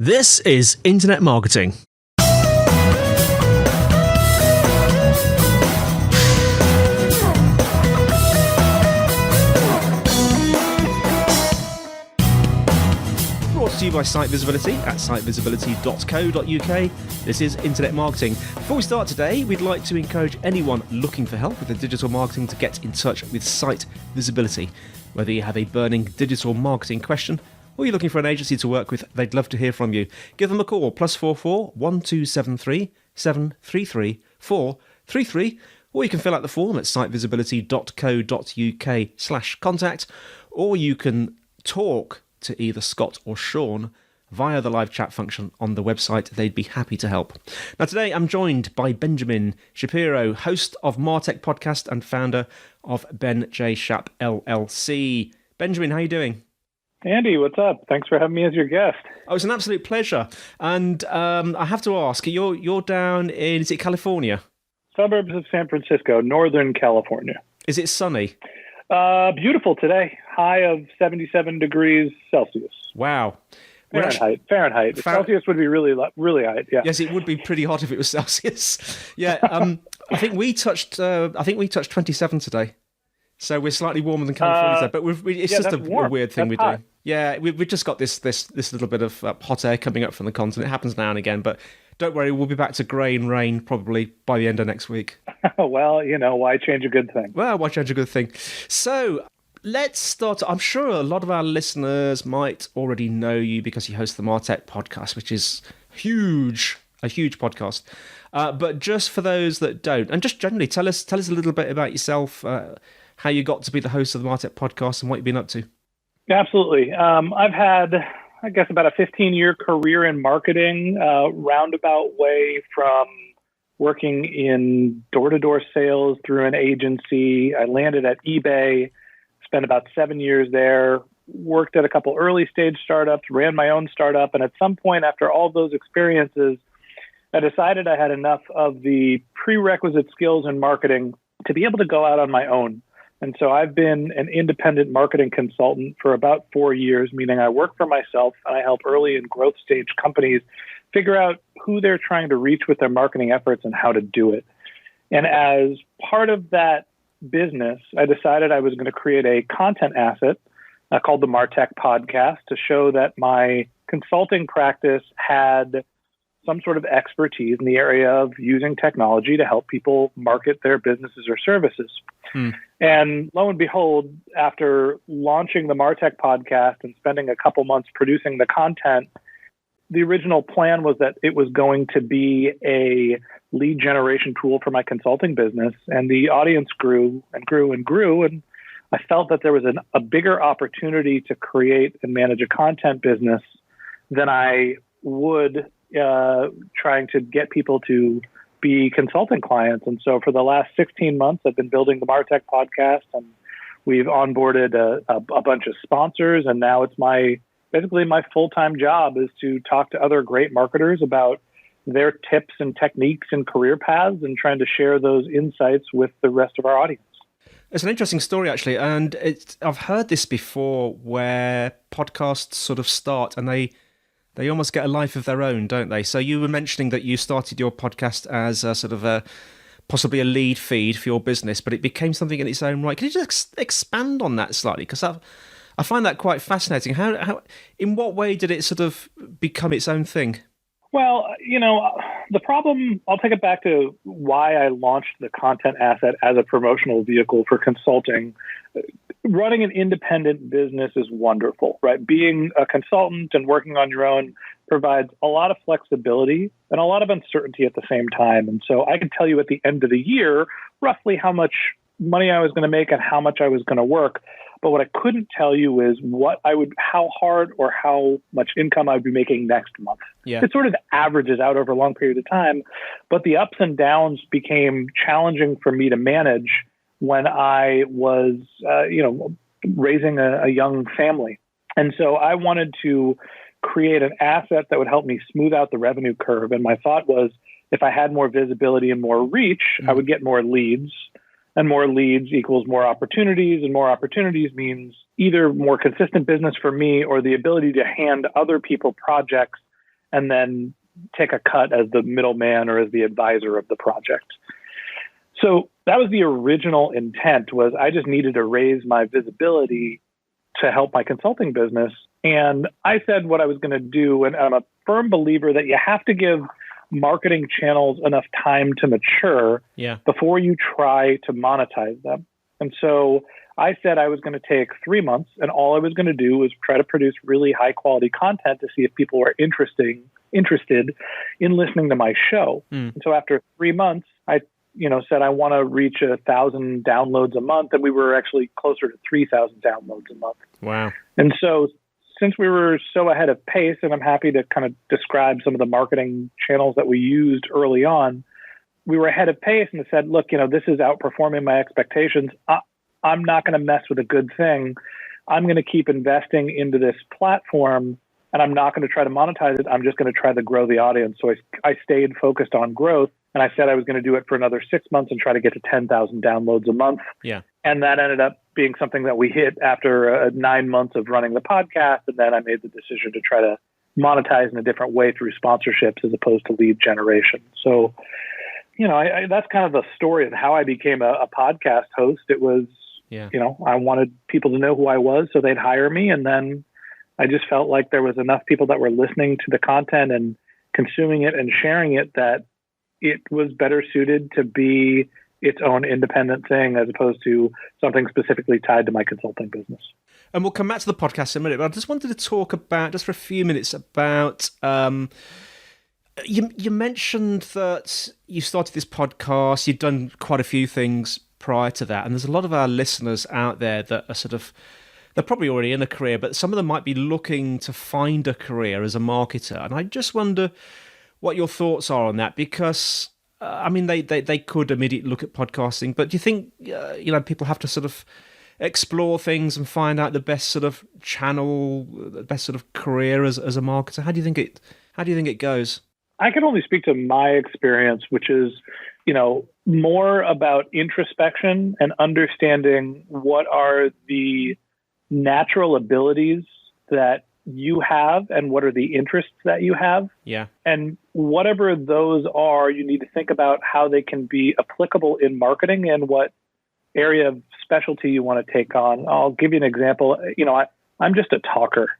This is Internet Marketing. Brought to you by Site Visibility at sitevisibility.co.uk. This is Internet Marketing. Before we start today, we'd like to encourage anyone looking for help with their digital marketing to get in touch with Site Visibility. Whether you have a burning digital marketing question or you're looking for an agency to work with, they'd love to hear from you. Give them a call, +44 1273 733 433, or you can fill out the form at sitevisibility.co.uk/contact, or you can talk to either Scott or Sean via the live chat function on the website. They'd be happy to help. Now, today I'm joined by Benjamin Shapiro, host of Martech Podcast and founder of Ben J Shap LLC. Benjamin, how are you doing? Andy, what's up? Thanks for having me as your guest. Oh, it's an absolute pleasure. And I have to ask, you're down in, is it California? Suburbs of San Francisco, Northern California. Is it sunny? Beautiful today. High of 77 degrees Celsius. Wow. Fahrenheit. Celsius would be really hot. Yeah. Yes, it would be pretty hot if it was Celsius. Yeah. I think we touched 27 today. So we're slightly warmer than California, but it's just a weird thing we're doing. Yeah, we've just got this little bit of hot air coming up from the continent. It happens now and again, but don't worry, we'll be back to grey and rain probably by the end of next week. Well, why change a good thing? Well, why change a good thing? So let's start. I'm sure a lot of our listeners might already know you because you host the Martech Podcast, which is a huge podcast. But just for those that don't, and just generally, tell us a little bit about yourself, how you got to be the host of the Martech Podcast and what you've been up to. Absolutely. I've had, I guess, about a 15-year career in marketing, roundabout way from working in door-to-door sales through an agency. I landed at eBay, spent about 7 years there, worked at a couple early-stage startups, ran my own startup, and at some point after all those experiences, I decided I had enough of the prerequisite skills in marketing to be able to go out on my own. And so I've been an independent marketing consultant for about 4 years, meaning I work for myself and I help early and growth stage companies figure out who they're trying to reach with their marketing efforts and how to do it. And as part of that business, I decided I was going to create a content asset called the Martech Podcast to show that my consulting practice had some sort of expertise in the area of using technology to help people market their businesses or services. And lo and behold, after launching the Martech Podcast and spending a couple months producing the content, the original plan was that it was going to be a lead generation tool for my consulting business. And the audience grew and grew and grew. And I felt that there was a bigger opportunity to create and manage a content business than I would trying to get people to be consulting clients. And so for the last 16 months, I've been building the Martech Podcast, and we've onboarded a bunch of sponsors. And now it's basically my full-time job is to talk to other great marketers about their tips and techniques and career paths and trying to share those insights with the rest of our audience. It's an interesting story, actually. And I've heard this before where podcasts sort of start and they almost get a life of their own, don't they? So you were mentioning that you started your podcast as a sort of possibly a lead feed for your business, but it became something in its own right. Can you just expand on that slightly? Because I find that quite fascinating. How, in what way did it sort of become its own thing? Well, the problem, I'll take it back to why I launched the content asset as a promotional vehicle for consulting. Running an independent business is wonderful, right? Being a consultant and working on your own provides a lot of flexibility and a lot of uncertainty at the same time. And so I could tell you at the end of the year, roughly how much money I was going to make and how much I was going to work. But what I couldn't tell you is how hard or how much income I'd be making next month. Yeah. It sort of averages out over a long period of time, but the ups and downs became challenging for me to manage when I was, raising a young family. And so I wanted to create an asset that would help me smooth out the revenue curve. And my thought was, if I had more visibility and more reach, I would get more leads. And more leads equals more opportunities, and more opportunities means either more consistent business for me or the ability to hand other people projects and then take a cut as the middleman or as the advisor of the project. So that was the original intent, was I just needed to raise my visibility to help my consulting business. And I said what I was going to do, and I'm a firm believer that you have to give marketing channels enough time to mature before you try to monetize them. And so I said I was going to take 3 months, and all I was going to do was try to produce really high quality content to see if people were interested in listening to my show. And so after 3 months, I said I want to reach 1,000 downloads a month, and we were actually closer to 3,000 downloads a month. Wow. And so since we were so ahead of pace, and I'm happy to kind of describe some of the marketing channels that we used early on, we were ahead of pace and said, look, this is outperforming my expectations. I'm not going to mess with a good thing. I'm going to keep investing into this platform, and I'm not going to try to monetize it. I'm just going to try to grow the audience. So I stayed focused on growth, and I said I was going to do it for another 6 months and try to get to 10,000 downloads a month. Yeah. And that ended up being something that we hit after 9 months of running the podcast. And then I made the decision to try to monetize in a different way through sponsorships as opposed to lead generation. So, that's kind of the story of how I became a podcast host. It was, I wanted people to know who I was so they'd hire me. And then I just felt like there was enough people that were listening to the content and consuming it and sharing it that it was better suited to be its own independent thing as opposed to something specifically tied to my consulting business. And we'll come back to the podcast in a minute, but I just wanted to talk about, just for a few minutes, about, you mentioned that you started this podcast, you'd done quite a few things prior to that, and there's a lot of our listeners out there that are they're probably already in a career, but some of them might be looking to find a career as a marketer. And I just wonder what your thoughts are on that, because they could immediately look at podcasting, but do you think people have to sort of explore things and find out the best sort of channel, the best sort of career as a marketer? How do you think it goes? I can only speak to my experience, which is more about introspection and understanding what are the natural abilities that you have and what are the interests that you have. Yeah. And whatever those are, you need to think about how they can be applicable in marketing and what area of specialty you want to take on. I'll give you an example. I'm just a talker.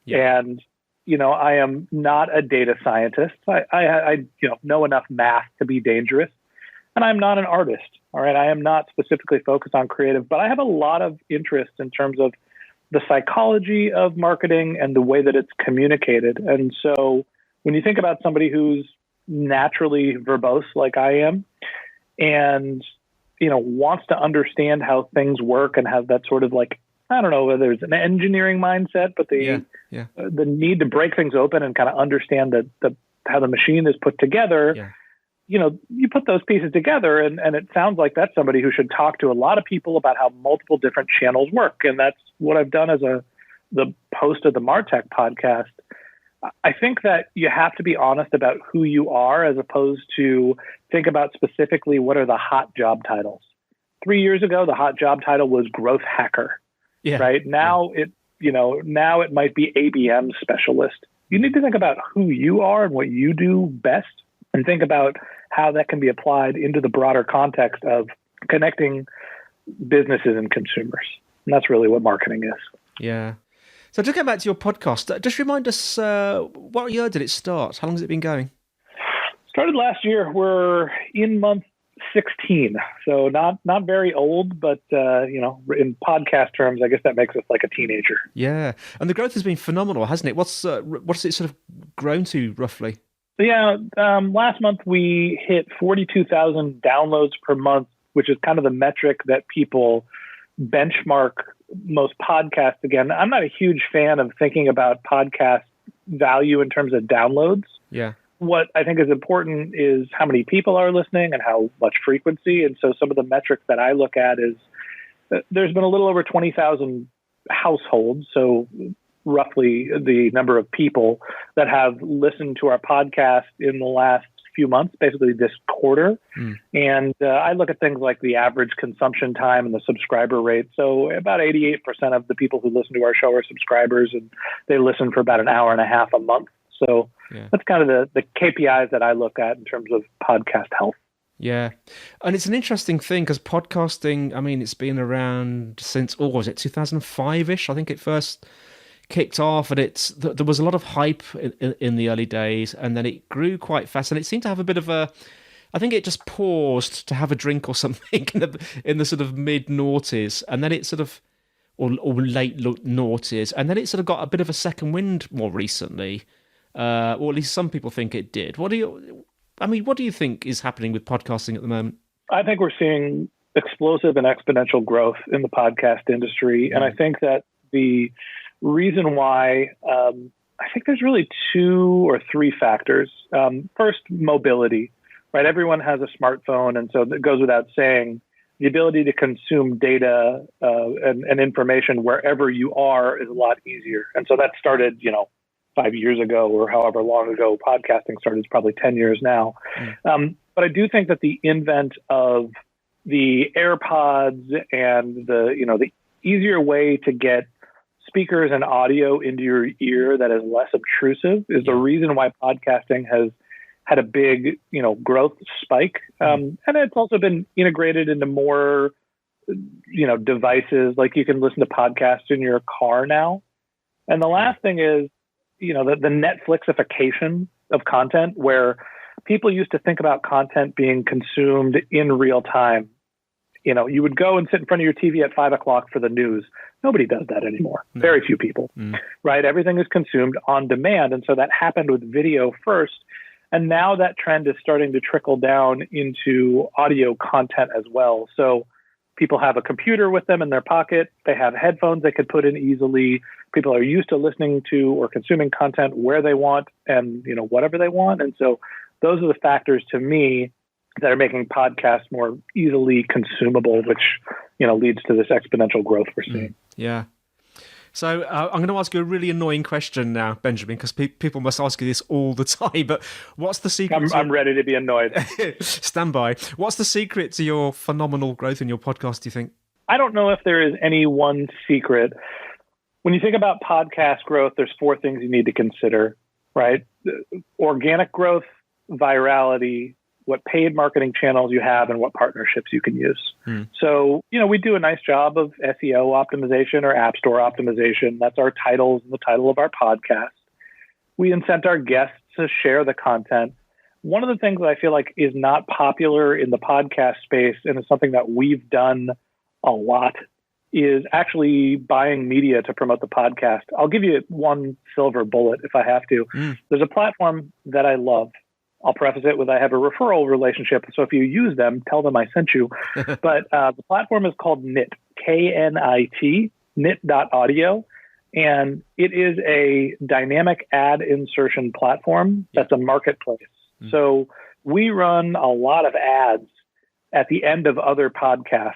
Yeah. And, I am not a data scientist. I know enough math to be dangerous. And I'm not an artist. All right. I am not specifically focused on creative, but I have a lot of interest in terms of the psychology of marketing and the way that it's communicated. And so when you think about somebody who's naturally verbose like I am and, wants to understand how things work and have that sort of I don't know whether it's an engineering mindset, but the need to break things open and kind of understand how the machine is put together. Yeah. You put those pieces together and it sounds like that's somebody who should talk to a lot of people about how multiple different channels work. And that's what I've done as the host of the Martech podcast. I think that you have to be honest about who you are as opposed to think about specifically what are the hot job titles. 3 years ago, the hot job title was growth hacker. Yeah. Right now, now it might be ABM specialist. You need to think about who you are and what you do best, and think about how that can be applied into the broader context of connecting businesses and consumers. And that's really what marketing is. Yeah. So to go back to your podcast, just remind us, what year did it start? How long has it been going? Started last year. We're in month 16, so not very old, but in podcast terms, I guess that makes us like a teenager. Yeah, and the growth has been phenomenal, hasn't it? What's it sort of grown to roughly? Yeah, last month we hit 42,000 downloads per month, which is kind of the metric that people benchmark most podcasts. Again, I'm not a huge fan of thinking about podcast value in terms of downloads. Yeah. What I think is important is how many people are listening and how much frequency. And so some of the metrics that I look at is there's been a little over 20,000 households, so roughly the number of people that have listened to our podcast in the last few months, basically this quarter. And I look at things like the average consumption time and the subscriber rate. So about 88% of the people who listen to our show are subscribers, and they listen for about an hour and a half a month. So that's kind of the KPIs that I look at in terms of podcast health. Yeah. And it's an interesting thing because podcasting, I mean, it's been around since, was it 2005-ish? I think it first kicked off, and there was a lot of hype in the early days, and then it grew quite fast, and it seemed to have a bit of I think it just paused to have a drink or something in the sort of mid-noughties, and then it sort of, or late noughties, and then it sort of got a bit of a second wind more recently, or at least some people think it did. What do you think is happening with podcasting at the moment? I think we're seeing explosive and exponential growth in the podcast industry. And I think that the reason why, I think there's really 2 or 3 factors. First, mobility, right? Everyone has a smartphone. And so it goes without saying, the ability to consume data and information wherever you are is a lot easier. And so that started, 5 years ago or however long ago podcasting started. It's probably 10 years now. But I do think that the invent of the AirPods and the easier way to get speakers and audio into your ear that is less obtrusive is the reason why podcasting has had a big, growth spike. And it's also been integrated into more, devices. Like you can listen to podcasts in your car now. And the last thing is, the Netflixification of content, where people used to think about content being consumed in real time. You would go and sit in front of your TV at 5 o'clock for the news. Nobody does that anymore. No. Very few people, right? Everything is consumed on demand. And so that happened with video first. And now that trend is starting to trickle down into audio content as well. So people have a computer with them in their pocket. They have headphones they could put in easily. People are used to listening to or consuming content where they want and, whatever they want. And so those are the factors to me that are making podcasts more easily consumable, which, leads to this exponential growth we're seeing. Yeah. So I'm going to ask you a really annoying question now, Benjamin, because people must ask you this all the time. But what's the secret? I'm ready to be annoyed. Stand by. What's the secret to your phenomenal growth in your podcast, do you think? I don't know if there is any one secret. When you think about podcast growth, there's 4 things you need to consider, right? Organic growth, virality, what paid marketing channels you have, and what partnerships you can use. So, we do a nice job of SEO optimization or App Store optimization. That's our titles and the title of our podcast. We incent our guests to share the content. One of the things that I feel like is not popular in the podcast space, and it's something that we've done a lot, is actually buying media to promote the podcast. I'll give you one silver bullet if I have to. There's a platform that I love. I'll preface it with I have a referral relationship. So if you use them, tell them I sent you. But the platform is called Knit, Knit, knit.audio. And it is a dynamic ad insertion platform that's a marketplace. So we run a lot of ads at the end of other podcasts,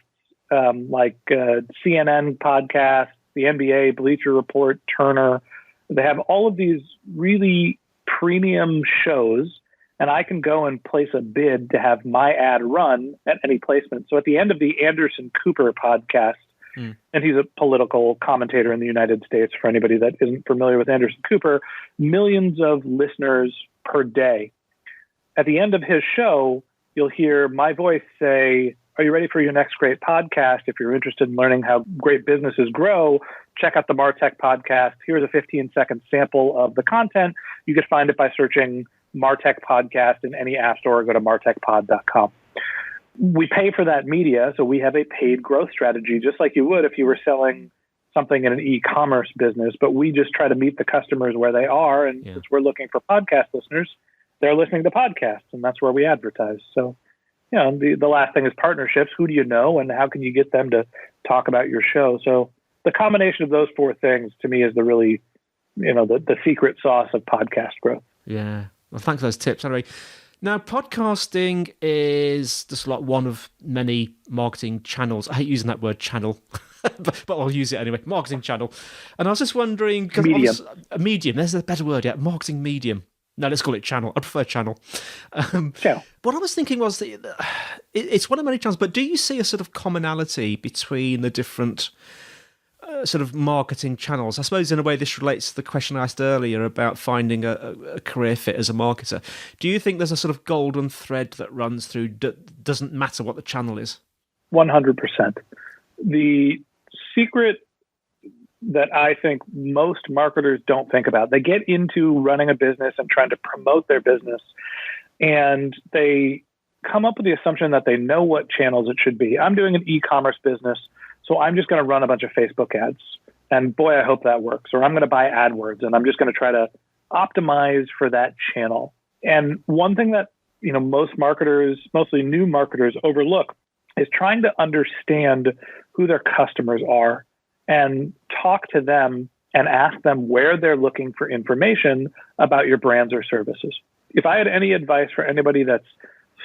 like CNN podcasts, the NBA, Bleacher Report, Turner. They have all of these really premium shows, and I can go and place a bid to have my ad run at any placement. So at the end of the Anderson Cooper podcast, and he's a political commentator in the United States, for anybody that isn't familiar with Anderson Cooper, millions of listeners per day. At the end of his show, you'll hear my voice say, "Are you ready for your next great podcast? If you're interested in learning how great businesses grow, check out the Martech Podcast. Here's a 15-second sample of the content. You could find it by searching Martech Podcast in any app store or go to martechpod.com. We pay for that media, so we have a paid growth strategy, just like you would if you were selling something in an e-commerce business. But we just try to meet the customers where they are, and since we're looking for podcast listeners, they're listening to podcasts, and that's where we advertise. So, the last thing is partnerships. Who do you know, and how can you get them to talk about your show? So the combination of those 4 things, to me, is the really, the secret sauce of podcast growth. Yeah. Well, thanks for those tips. Anyway, now podcasting is just like one of many marketing channels. I hate using that word channel, but I'll use it anyway. Marketing channel. And I was just wondering, medium. Medium. There's a better word yet. Marketing medium. No, let's call it channel. I prefer channel. Channel. What I was thinking was that it's one of many channels, but do you see a sort of commonality between the different sort of marketing channels? I suppose in a way this relates to the question I asked earlier about finding a career fit as a marketer. Do you think there's a sort of golden thread that runs through, doesn't matter what the channel is? 100%. The secret that I think most marketers don't think about, they get into running a business and trying to promote their business, and they come up with the assumption that they know what channels it should be. I'm doing an e-commerce business, so I'm just going to run a bunch of Facebook ads. And boy, I hope that works. Or I'm going to buy AdWords, and I'm just going to try to optimize for that channel. And one thing that, most marketers, mostly new marketers, overlook is trying to understand who their customers are and talk to them and ask them where they're looking for information about your brands or services. If I had any advice for anybody that's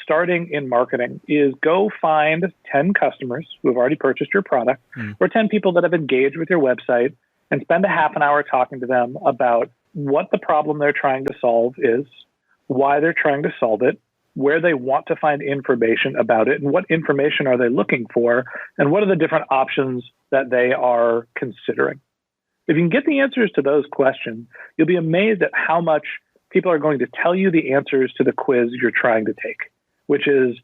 starting in marketing, is go find 10 customers who have already purchased your product or 10 people that have engaged with your website and spend a half an hour talking to them about what the problem they're trying to solve is, why they're trying to solve it, where they want to find information about it, and what information are they looking for, and what are the different options that they are considering. If you can get the answers to those questions, you'll be amazed at how much people are going to tell you the answers to the quiz you're trying to take, which is,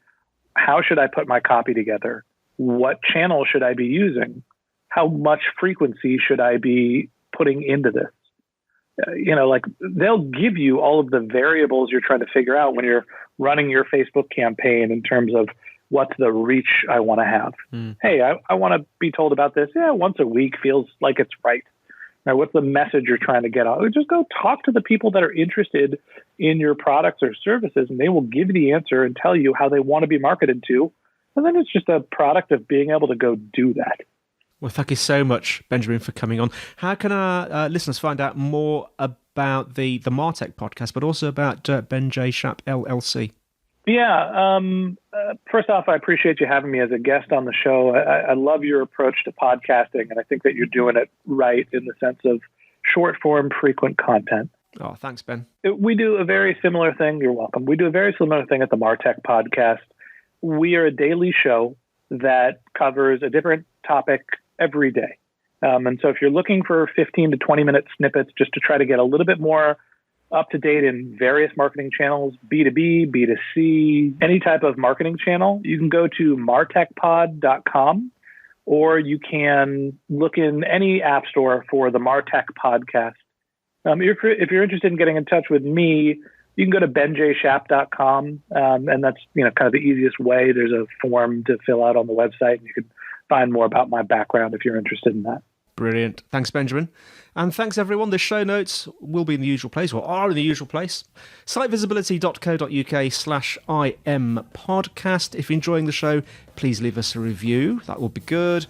how should I put my copy together? What channel should I be using? How much frequency should I be putting into this? They'll give you all of the variables you're trying to figure out when you're running your Facebook campaign in terms of what's the reach I want to have. Hey, I want to be told about this. Yeah, once a week feels like it's right. Now, what's the message you're trying to get out? Just go talk to the people that are interested in your products or services, and they will give you the answer and tell you how they want to be marketed to. And then it's just a product of being able to go do that. Well, thank you so much, Benjamin, for coming on. How can our listeners find out more about the Martech podcast, but also about Ben J Shap LLC? Yeah. First off, I appreciate you having me as a guest on the show. I love your approach to podcasting, and I think that you're doing it right in the sense of short form, frequent content. Oh, thanks, Ben. We do a very similar thing. You're welcome. We do a very similar thing at the Martech Podcast. We are a daily show that covers a different topic every day. And so if you're looking for 15 to 20 minute snippets just to try to get a little bit more up to date in various marketing channels, B2B, B2C, any type of marketing channel, you can go to martechpod.com, or you can look in any app store for the Martech Podcast. If you're interested in getting in touch with me, you can go to benjshap.com, and that's kind of the easiest way. There's a form to fill out on the website, and you can find more about my background if you're interested in that. Brilliant. Thanks, Benjamin. And thanks, everyone. The show notes will be in the usual place, or are in the usual place. sitevisibility.co.uk/IM podcast. If you're enjoying the show, please leave us a review. That will be good.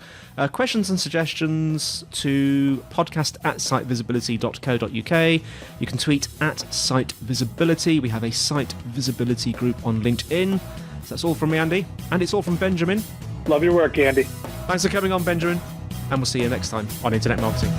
Questions and suggestions to podcast@sitevisibility.co.uk. You can tweet @sitevisibility. We have a Site Visibility group on LinkedIn. So that's all from me, Andy. And it's all from Benjamin. Love your work, Andy. Thanks for coming on, Benjamin. And we'll see you next time on Internet Marketing.